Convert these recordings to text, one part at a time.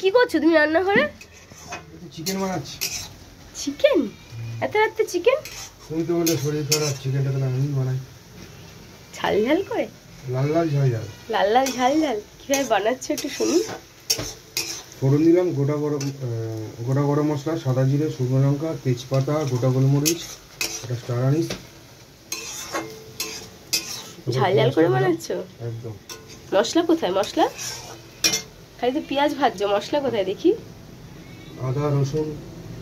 কি করছো তুমি রান্না করে? চিকেন বানাচ্ছি। চিকেন? এত রাতে চিকেন? তুমি তো বলে শরীর খারাপ, চিকেনটা তো আমি বানাই। ঝাল ঝাল করে? লাল লাল ঝাল ঝাল। লাল লাল ঝাল ঝাল কিভাবে বানাচ্ছো একটু শুনি। ফোড়ন দিলাম গোটা গরম মশলা, সাদা জিরে, শুকনো লঙ্কা, তেজপাতা, গোটা গোলমরিচ, একটা স্টার আনিস। ঝাল ঝাল করে বানাচ্ছো? একদম। মশলা কোথায়? মশলা খালি তো পেঁয়াজ ভাজছো, মশলা কোথায় দেখি? আদা, রসুন,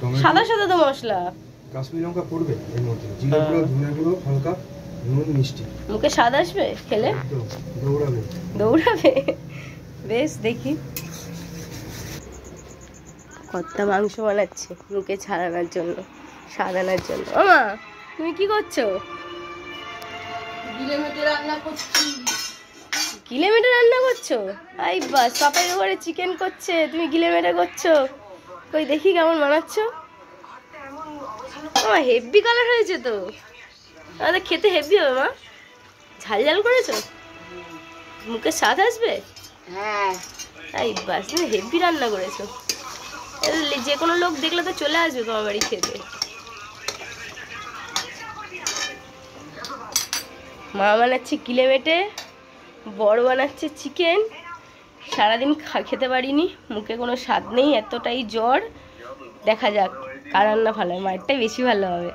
টমেটো। সাদা সাদা তো মশলা। কাশ্মীরি লঙ্কা পড়বে এর মধ্যে, জিরা গুঁড়ো, ধনে গুঁড়ো, হালকা নুন, মিষ্টি। মুখে স্বাদ আসবে খেলে? একদম দৌড়াবে। দৌড়াবে? বেশ দেখি। কত্তা মাংস বানাচ্ছে মুখে ছাড়ানোর জন্য, স্বাদ আনার জন্য। ওমা তুমি কি করছো? গিলেমেটে রান্না করছি। গিলেমেটে রান্না করছো? আই বাস, পাপাই ঘরে চিকেন করছে, তুমি গিলেমেটে করছো? কই দেখি কেমন বানাচ্ছো। মা হেভি কালার হয়েছে তো, আমাদের খেতে হেভি হবে। মা ঝাল ঝাল করেছো, মুখে স্বাদ আসবে। হ্যাঁ আই বাস, তুমি হেভি রান্না করেছো। যে কোনো লোক দেখলে তো চলে আসবে তোমার বাড়ি খেতে। মা বানাচ্ছে গিলেমেটে, বড় বানাচ্ছে চিকেন। সারাদিন খেতে পারিনি, মুখে কোনো স্বাদ নেই, এতটাই জ্বর। দেখা যাক কার রান্না ভালো হয়, মায়েরটাই বেশি ভালো হবে।